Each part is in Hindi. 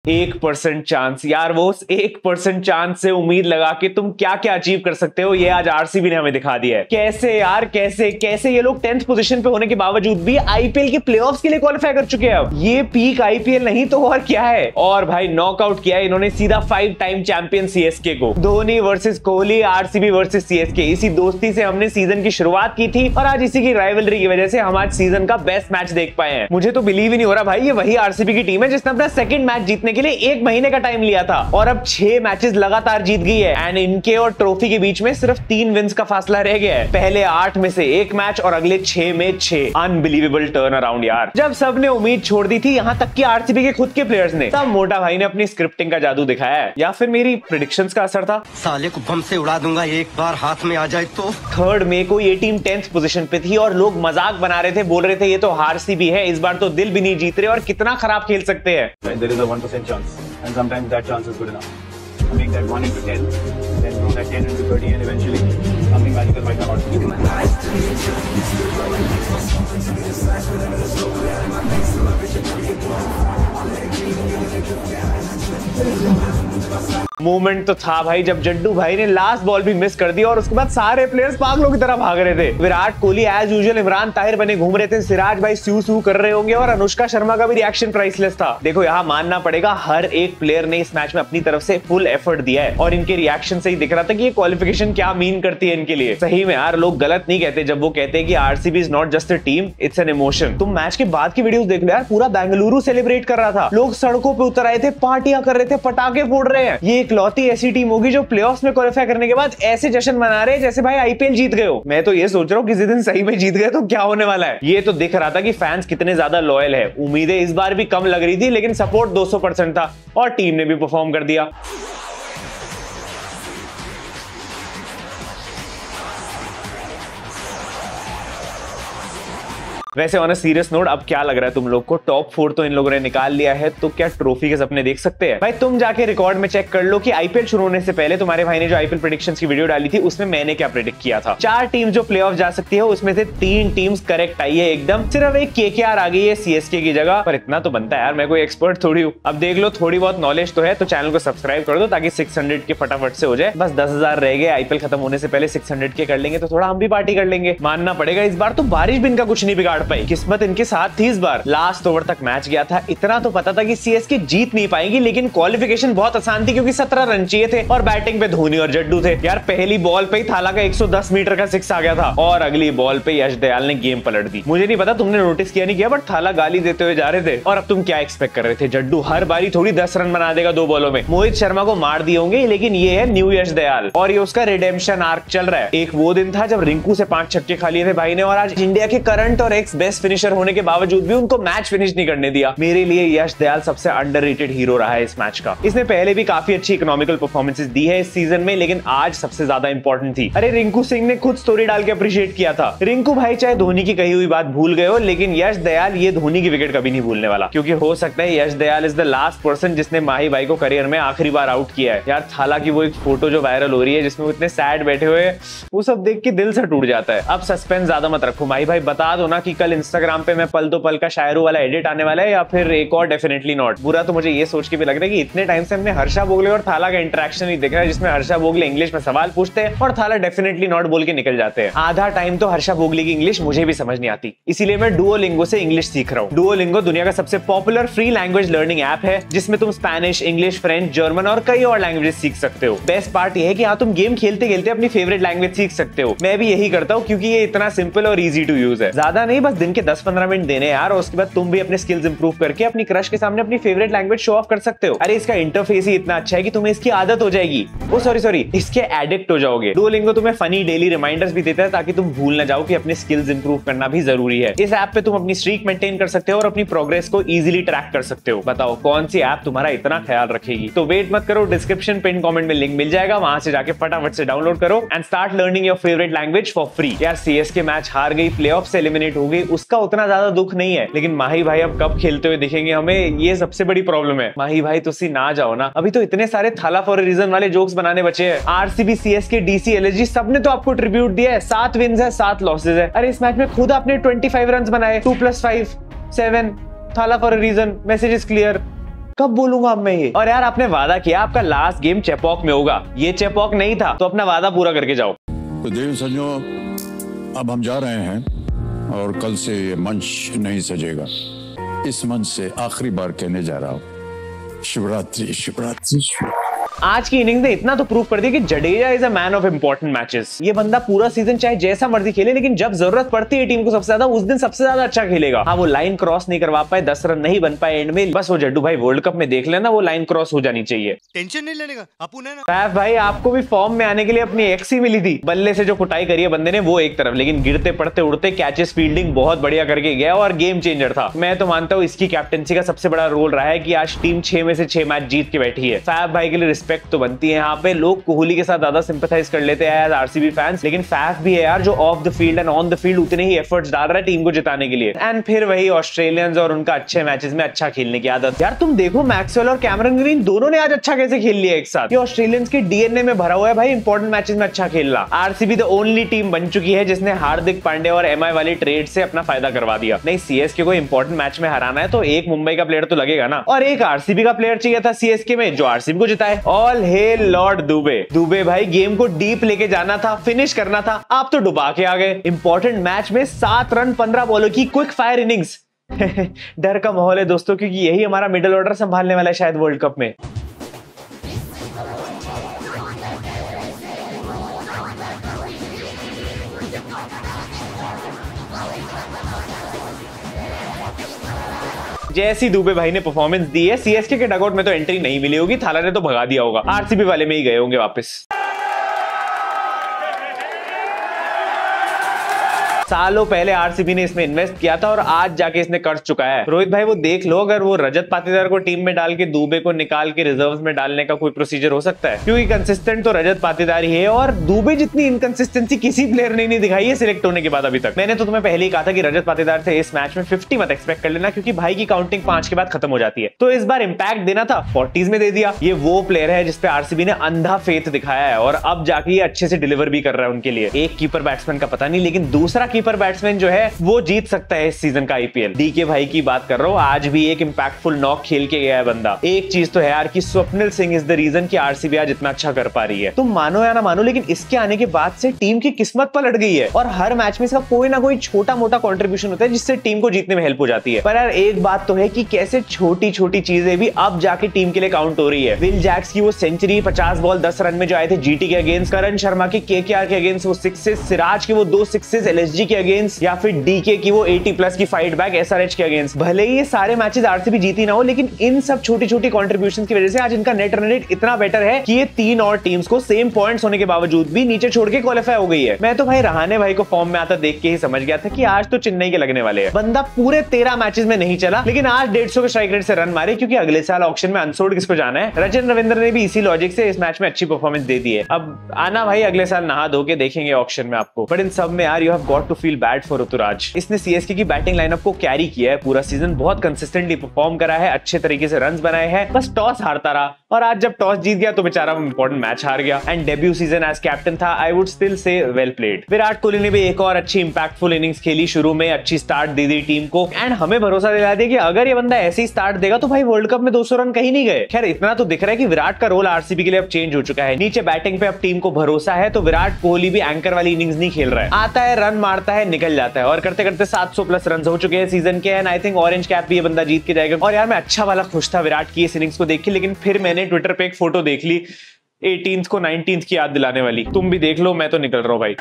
1% चांस यार, वो 1% चांस से उम्मीद लगा के तुम क्या क्या अचीव कर सकते हो, ये आज आरसीबी ने हमें दिखा दिया है। कैसे यार, कैसे कैसे ये लोग 10th पोजीशन पे होने के बावजूद भी आईपीएल के प्लेऑफ्स के लिए क्वालिफाई कर चुके हैं। अब ये पीक आईपीएल नहीं तो और क्या है। और भाई नॉकआउट किया है इन्होंने सीधा 5 टाइम चैंपियन सीएसके को। Dhoni versus Kohli, RCB versus CSK, इसी दोस्ती से हमने सीजन की शुरुआत की थी और आज इसी की राइवलरी की वजह से हम आज सीजन का बेस्ट मैच देख पाए हैं। मुझे तो बिलीव ही नहीं हो रहा भाई, ये वही आरसीबी की टीम है जिसने अपना सेकंड मैच जीतने के लिए 1 महीने का टाइम लिया था और अब 6 मैचेस लगातार जीत गई है। एंड इनके और ट्रॉफी के बीच में सिर्फ 3 विन्स का फासला रह गया है। पहले 8 में से 1 मैच और अगले 6 में 6। अनबिलीवेबल टर्न अराउंड यार। जब सबने उम्मीद छोड़ दी थी, यहां तक कि आरसीबी के खुद के प्लेयर्स ने, तब मोटा भाई ने अपनी स्क्रिप्टिंग का जादू दिखाया है, या फिर मेरी प्रेडिक्शंस का असर था। साले को बम से उड़ा दूंगा एक बार हाथ में आ जाए तो। 3rd मई को ये टीम 10th पोजीशन पे थी और लोग मजाक बना रहे थे, बोल रहे थे ये तो आरसीबी है, इस बार तो दिल भी नहीं जीत रहे और कितना खराब खेल सकते हैं। There is a 1% chance, and sometimes that chance is good enough to make that 1 into 10, then grow that 10 into 30, and eventually something magical might come out. Moment तो था भाई जब जड्डू भाई ने लास्ट बॉल भी मिस कर दी और उसके बाद सारे प्लेयर्स पागलों की तरह भाग रहे थे। विराट कोहली एज यूजुअल इमरान ताहिर बने घूम रहे थे, सिराज भाई स्यू स्यू कर रहे होंगे और अनुष्का शर्मा का भी रिएक्शन प्राइसलेस था। देखो यहाँ मानना पड़ेगा, हर एक प्लेयर ने इस मैच में अपनी तरफ से फुल एफर्ट दिया है और इनके रिएक्शन से ही दिख रहा था कि ये क्वालिफिकेशन क्या मीन करती है इनके लिए। सही में यार, लोग गलत नहीं कहते जब वो कहते हैं कि RCB is not just a team, it's an emotion. तुम मैच के बाद की वीडियोस देख लो यार, पूरा बेंगलुरु सेलिब्रेट कर रहा था, लोग सड़कों पे उतर आए थे, पार्टियां कर रहे थे, पटाखे फोड़ रहे हैं। ये इकलौती ऐसी टीम होगी जो प्लेऑफ्स में क्वालिफाई करने के बाद ऐसे जश्न मना रहे हैं जैसे भाई आईपीएल जीत गए हो। मैं तो ये सोच रहा हूँ किसी दिन सही में जीत गए तो क्या होने वाला है। ये तो दिख रहा था कि फैंस कितने ज्यादा लॉयल है। उम्मीदें इस बार भी कम लग रही थी, लेकिन सपोर्ट 200% था और टीम ने भी परफॉर्म कर दिया। वैसे ऑन अ सीरियस नोट, अब क्या लग रहा है तुम लोग को, टॉप 4 तो इन लोगों ने निकाल लिया है, तो क्या ट्रॉफी के सपने देख सकते हैं? भाई तुम जाके रिकॉर्ड में चेक कर लो कि आईपीएल शुरू होने से पहले तुम्हारे भाई ने जो आईपीएल प्रेडिक्शंस की वीडियो डाली थी उसमें मैंने क्या प्रेडिक्ट किया था। 4 टीम जो प्लेऑफ जा सकती है उसमें से 3 टीम्स करेक्ट आई है एकदम। सिर्फ एक केकेआर आ गई है सीएसके की जगह, पर इतना तो बनता है यार, मैं कोई एक्सपर्ट थोड़ी हूँ। अब देख लो, थोड़ी बहुत नॉलेज तो है, तो चैनल को सब्सक्राइब कर दो ताकि 600 के फटाफट से हो जाए। बस 10,000 रह गए, आईपीएल खत्म होने से पहले 600 के कर लेंगे तो थोड़ा हम भी पार्टी कर लेंगे। मानना पड़ेगा इस बार तो बारिश भी इनका कुछ नहीं बिगाड़ पाई, किस्मत के साथ थी इस बार। लास्ट ओवर तक मैच गया था, इतना तो पता था कि सीएसके जीत नहीं पाएंगी, लेकिन क्वालिफिकेशन बहुत आसान थी क्योंकि 17 रन चाहिए थे और बैटिंग पे धोनी और जड्डू थे। यार पहली बॉल पे ही थाला का 110 मीटर का 6 आ गया था और अगली बॉल पे यश दयाल ने गेम पलट दी। मुझे नहीं पता तुमने नोटिस किया नहीं किया, बट थाला गाली देते हुए जा रहे थे। और अब तुम क्या एक्सपेक्ट कर रहे थे, जड्डू हर बारी थोड़ी 10 रन बना देगा 2 बॉलों में। मोहित शर्मा को मार दिए होंगे, लेकिन ये है न्यू यश दयाल और ये उसका रिडेम्पशन आर्क चल रहा है। एक वो दिन था जब रिंकू से 5 छक्के खा लिए थे भाई ने, और आज इंडिया के करंट और एक्स बेस्ट फिनिशर होने के बावजूद भी उनको मैच फिनिश नहीं करने दिया। मेरे लिए यश दयाल सबसे अंडररेटेड हीरो रहा है इस मैच का। इसने पहले भी काफी अच्छी इकोनॉमिकल परफॉर्मेंसेस दी है इस सीजन में, लेकिन आज सबसे ज्यादा इंपॉर्टेंट थी। अरे रिंकू सिंह ने खुद स्टोरी डाल के अप्रिशिएट किया था। रिंकू भाई चाहे धोनी की कही हुई बात भूल गए हो, लेकिन यश दयाल ये धोनी की विकेट कभी नहीं भूलने वाला, क्योंकि हो सकता है Yash Dayal is the last person जिसने माही भाई को करियर में आखिरी बार आउट किया है। यार थाला की वो एक फोटो जो वायरल हो रही है जिसमें वो इतने सैड बैठे हुए हैं, वो सब देख के दिल से टूट जाता है। अब सस्पेंस ज्यादा मत रखो माही भाई, बता दो ना कि कल इंस्टाग्राम पे मैं पल तो पल का शायरों वाला एडिट आने वाला है या फिर एक और डेफिनेटली नॉट। बुरा तो मुझे ये सोच के भी लग रहा है कि इतने टाइम से हमने हर्षा बोगले और थाला का इंटरेक्शन नहीं देखा है, जिसमें हर्षा बोगले इंग्लिश में सवाल पूछते हैं और थाला डेफिनेटली नॉट बोल के निकल जाते हैं। आधा टाइम तो हर्षा बोगले की इंग्लिश मुझे भी समझ नहीं आती, इसीलिए मैं डुओलिंगो से इंग्लिश सीख रहा हूँ। डुओलिंगो दुनिया का सबसे popular free language learning app है, जिसमें तुम स्पेनिश, इंग्लिश, फ्रेंच, जर्मन और कई और लैंग्वेज सीख सकते हो। बेस्ट पार्ट ये है कि हाँ, तुम गेम खेलते खेलते अपनी फेवरेट लैंग्वेज सीख सकते हो। मैं भी यही करता हूँ क्योंकि ये इतना सिंपल और इजी टू यूज है। ज्यादा नहीं, बस दिन के 10-15 मिनट देने यार, और उसके बाद तुम भी अपने स्किल्स इंप्रूव करके अपनी क्रश के सामने अपनी फेवरेट लैंग्वेज शो ऑफ कर सकते हो। अरे इसका इंटरफेस ही इतना अच्छा है कि तुम्हें इसकी आदत हो जाएगी। ओ सॉरी, इसके एडिक्ट हो जाओगे। डुओलिंगो तुम्हें फनी डेली रिमाइंडर्स भी देता है ताकि तुम भूल ना जाओ कि अपने स्किल्स इंप्रूव करना भी जरूरी है। इस ऐप पे तुम अपनी स्ट्रीक मेंटेन कर सकते हो और अपनी प्रोग्रेस को इजीली ट्रैक कर सकते हो। बताओ कौन सी ऐप तुम्हारा इतना ख्याल रखेगी? तो वेट मत करो, डिस्क्रिप्शन पिन कमेंट में लिंक मिल जाएगा, वहां से जाके फटाफट से डाउनलोड करो and start learning your favourite language for free. यार सीएसके मैच हार गई, प्लेऑफ से एलिमिनेट हो गई, उसका उतना ज्यादा दुख नहीं है, लेकिन माही भाई अब कब खेलते हुए दिखेंगे हमें, ये सबसे बड़ी प्रॉब्लम है। माही भाई तुसी ना जाओ ना, अभी तो इतने सारे थाला फॉर अ रीजन वाले जोक्स बनाने बचे हैं। आरसीबी, सीएसके, डीसी, एलएसजी सबने तो आपको ट्रिब्यूट दिया है। 7 विन्स है, 7 लॉसेज है। अरे इस मैच में खुद आपने 25 रन बनाए, 2 + 5 7। Thala for a reason, message is clear. कब बोलूंगा अब मैं ये? और यार आपने वादा किया आपका लास्ट गेम चेपॉक में होगा, ये चेपॉक नहीं था, तो अपना वादा पूरा करके जाओ। तो देव सज्जनों, अब हम जा रहे हैं और कल से ये मंच नहीं सजेगा। इस मंच से आखिरी बार कहने जा रहा हूँ, शिवरात्रि शिवरात्रि शिवरात्रि। आज की इनिंग्स ने इतना तो प्रूव कर दिया कि Jadeja is a man of important matches. ये बंदा पूरा सीजन चाहे जैसा मर्जी खेले, लेकिन जब जरूरत पड़ती है टीम को सबसे ज्यादा, उस दिन सबसे ज्यादा अच्छा खेलेगा। हाँ, वो लाइन क्रॉस नहीं करवा पाए, 10 रन नहीं बन पाए एंड में, बस वो जड्डू भाई वर्ल्ड कप में देख लेना, वो लाइन क्रॉस हो जानी चाहिए। टेंशन नहीं लेने का अपुन है ना। फैफ भाई, आपको भी फॉर्म में आने के लिए अपनी एक्स ही मिली थी। बल्ले से जो कुटाई करी है बंदे ने वो एक तरफ, लेकिन गिरते पड़ते उड़ते कैचेस फील्डिंग बहुत बढ़िया करके गया और गेम चेंजर था। मैं तो मानता हूँ इसकी कैप्टनसी का सबसे बड़ा रोल रहा है कि आज टीम 6 में से 6 मैच जीत के बैठी है। फैफ भाई के लिए रिस्पेक्ट तो बनती है। यहाँ पे लोग कोहली के साथ ज्यादा सिंपैथाइज कर लेते हैं एज आरसीबी फैंस, लेकिन फैफ भी है यार जो of the field and on the field उतने ही एफर्ट्स डाल रहा है टीम को जिताने के लिए। एंड फिर वही ऑस्ट्रेलियंस और उनका अच्छे मैचेस में अच्छा खेलने की आदत। यार तुम देखो मैक्सवेल और कैमरन ग्रीन दोनों ने आज अच्छा कैसे खेल लिया एक साथ। ये ऑस्ट्रेलियंस के डीएनए में भरा हुआ है भाई, इंपॉर्टेंट मैचेस में अच्छा खेलना। आरसीबी द ओनली टीम बन चुकी है जिसने हार्दिक पांड्या और एमआई वाली ट्रेड से अपना फायदा करवा दिया। नहीं, सीएसके को इंपॉर्टेंट मैच में हराना है तो एक मुंबई का प्लेयर तो लगेगा ना, और एक आरसीबी का प्लेयर चाहिए था सीएसके में जो आरसीबी को जिताए। All hail lord Dube. Dube भाई गेम को डीप लेके जाना था, फिनिश करना था, आप तो डुबा के आ गए। इंपॉर्टेंट मैच में 7 रन 15 बॉलों की क्विक फायर इनिंग्स। डर का माहौल है दोस्तों, क्योंकि यही हमारा मिडिल ऑर्डर संभालने वाला है शायद वर्ल्ड कप में। जैसी दुबे भाई ने परफॉर्मेंस दी है, सीएसके के डगआउट में तो एंट्री नहीं मिली होगी, थाला ने तो भगा दिया होगा, आरसीबी वाले में ही गए होंगे वापस। सालों पहले आरसीबी ने इसमें इन्वेस्ट किया था और आज जाके इसने कर चुका है। रोहित भाई वो देख लो, अगर वो रजत पाटीदार को टीम में डाल के दुबे को निकाल के रिजर्व्स में डालने का कोई प्रोसीजर हो सकता है, क्योंकि कंसिस्टेंट तो रजत पाटीदार ही है और दुबे जितनी इनकंसिस्टेंसी किसी प्लेयर ने नहीं दिखाई है सिलेक्ट होने के बाद अभी तक। मैंने तो तुम्हें पहले ही कहा था कि रजत पाटीदार से इस मैच में 50 मत एक्सपेक्ट कर लेना, क्योंकि भाई की काउंटिंग 5 के बाद खत्म हो जाती है। तो इस बार इंपैक्ट देना था, 40s में दे दिया। ये वो प्लेयर है जिसपे आरसीबी ने अंधा फेथ दिखाया है और अब जाके ये अच्छे से डिलीवर भी कर रहा है उनके लिए। एक कीपर बैट्समैन का पता नहीं, लेकिन दूसरा कीपर बैट्समैन जो है वो जीत सकता है इस सीजन का आईपीएल। डीके भाई की बात कर रहा हूं, आज भी एक इंपैक्टफुल नॉक खेल के गया है बंदा। एक चीज तो है यार कि Swapnil Singh is the reason कि आरसीबी आज इतना अच्छा कर पा रही है। तुम मानो या ना मानो, लेकिन इसके आने के बाद से टीम की किस्मत पलट गई है और हर मैच में इसका कोई ना कोई छोटा मोटा कंट्रीब्यूशन होता है जिससे टीम को जीतने में हेल्प हो जाती है। पर यार एक बात तो है कि कैसे छोटी छोटी चीजें भी अब जाके टीम के लिए काउंट हो रही है। विल जैक्स की वो सेंचुरी 50 बॉल 10 रन में जो आए थे जीटी के अगेंस्ट, करण शर्मा के केकेआर के अगेंस्ट वो 6, सिराज के वो 2 6 एलएसजी के अगेंस्ट, या फिर डीके की वो 80+ की फाइट बैक एसआरएच के अगेंस्ट। भले ही ये सारे मैचेस आरसीबी जीती ना हो, लेकिन इन सब छोटी छोटी कंट्रीब्यूशंस की वजह से आज इनका नेट रन रेट इतना बेटर है कि ये 3 और टीम्स को सेम पॉइंट्स होने के बावजूद भी नीचे छोड़ के क्वालिफाई हो गई है। मैं तो भाई रहाणे भाई को फॉर्म में आता देख के ही समझ गया था कि आज तो चेन्नई के लगने वाले हैं। बंदा पूरे 13 मैचेस में नहीं चला, लेकिन आज 150 के स्ट्राइक रेट से रन मारे, क्योंकि अगले साल ऑक्शन में अनसोल्ड किसको जाना है। रजन रविंद्र ने भी इसी लॉजिक से इस मैच में अच्छी परफॉर्मेंस दे दी है। अब आना भाई अगले साल नहा धो के देखेंगे ऑक्शन में आपको। बट इन सब में यार you have got to feel bad for Ruturaj. इसने सीएसके की बैटिंग लाइनअप को कैरी किया है पूरा सीजन, बहुत कंसिस्टेंटली परफॉर्म करा है, अच्छे तरीके से रन्स बनाए हैं, बस टॉस हारता रहा और आज जब टॉस जीत गया तो बेचारा वो इंपॉर्टेंट मैच हार गया। And debut season as captain था, I would still say well played. Virat Kohli ने भी एक और अच्छी इंपैक्टफुल इनिंग्स खेली, शुरू में अच्छी स्टार्ट दे दी टीम को एंड हमें भरोसा दिला दिया कि अगर ये बंदा ऐसे ही स्टार्ट देगा तो भाई वर्ल्ड कप में 200 रन कहीं नहीं गए। खैर इतना तो दिख रहा है कि विराट का रोल आरसीबी के लिए अब चेंज हो चुका है। नीचे बैटिंग पे अब टीम को भरोसा है, तो विराट कोहली भी एंकर वाली इनिंग्स नहीं खेल रहा है, आता है रन मारता है निकल जाता है और करते करते 700+ रन हो चुके हैं सीजन के। And I think orange cap भी ये बंदा जीत के जाएगा। और यार मैं अच्छा वाला खुश था विराट की इस इनिंग्स को देख के, लेकिन फिर मैंने ट्विटर पे एक फोटो देख ली 18th को 19th की याद दिलाने वाली। तुम भी देख लो, मैं तो निकल रहा हूं भाई।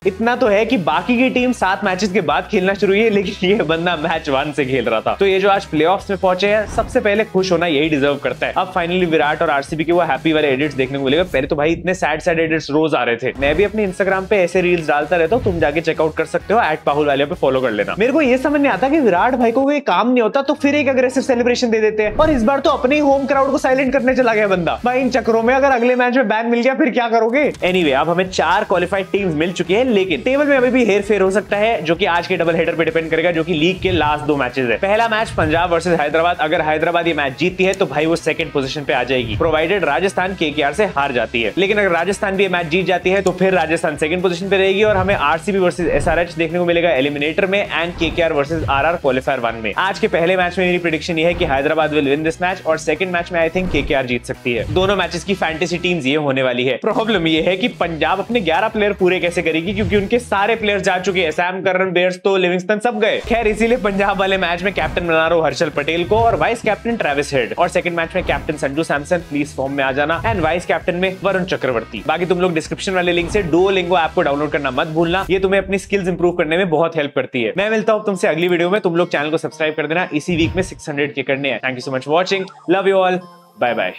इतना तो है कि बाकी की टीम 7 मैचेस के बाद खेलना शुरू हुई है, लेकिन ये बंदा मैच 1 से खेल रहा था। तो ये जो आज प्लेऑफ्स में पहुंचे हैं, सबसे पहले खुश होना यही डिजर्व करता है। अब फाइनली विराट और आरसीबी के वो हैप्पी वाले एडिट्स देखने को मिलेगा। पहले तो भाई इतने सैड एडिट्स रोज आ रहे थे। मैं भी अपने इंस्टाग्राम पे ऐसे रील्स डालता रहता हूँ, तुम जाके चेकआउट कर सकते हो, @पाहुल वाले पे फॉलो कर लेना। मेरे को ये समझ नहीं आता कि विराट भाई को कोई काम नहीं होता तो फिर एक अग्रेसिव सेलिब्रेशन दे देते हैं, और इस बार तो अपने ही होम क्राउड को साइलेंट करने चला गया बंदा। भाई इन चक्रों में अगर अगले मैच में बैन मिल गया फिर क्या करोगे। एनीवे अब हमें 4 क्वालिफाइड टीम्स मिल चुकी है, लेकिन टेबल में अभी भी हेर फेर हो सकता है, जो कि आज के डबल हेडर पे डिपेंड करेगा, जो कि लीग के लास्ट 2 मैचेस है। पहला मैच पंजाब वर्सेस हैदराबाद, अगर हैदराबाद ये मैच जीतती है तो भाई वो सेकंड पोजीशन पे आ जाएगी, प्रोवाइडेड राजस्थान केकेआर से हार जाती है। लेकिन अगर राजस्थान भी ये मैच जीत जाती है तो फिर राजस्थान सेकंड पोजीशन पे रहेगी और हमें आरसीबी वर्सेस एसआरएच देखने को मिलेगा एलिमिनेटर में and KKR versus RR qualifier 1 में। आज के पहले मैच में मेरी प्रेडिक्शन ये है कि Hyderabad will win this match और सेकंड मैच में आई थिंक केकेआर जीत सकती है। दोनों मैचेस की फैंटेसी टीम्स ये होने वाली है। प्रॉब्लम ये है कि पंजाब अपने 11 प्लेयर पूरे कैसे करेगी, क्योंकि उनके सारे प्लेयर्स जा चुके हैं, सैम करन, बेयरस्टो, लिविंगस्टन सब गए। खैर इसीलिए पंजाब वाले मैच में कैप्टन बना रहा हूं हर्षल पटेल को और वाइस कैप्टन ट्रेविस हेड, और सेकंड मैच में captain Sanju Samson, please form में आ जाना, एंड वाइस कैप्टन में वरुण चक्रवर्ती। बाकी तुम लोग डिस्क्रिप्शन वाले लिंक से डुओलिंगो ऐप को डाउनलोड करना मत भूलना, ये तुम्हें अपनी स्किल्स इंप्रूव करने में बहुत हेल्प करती है। मैं मिलता हूं तुमसे अगली वीडियो में, तुम लोग चैनल को सब्सक्राइब कर देना, इसी वीक में 600 के करने हैं। Thank you so much for watching, love you all, bye bye.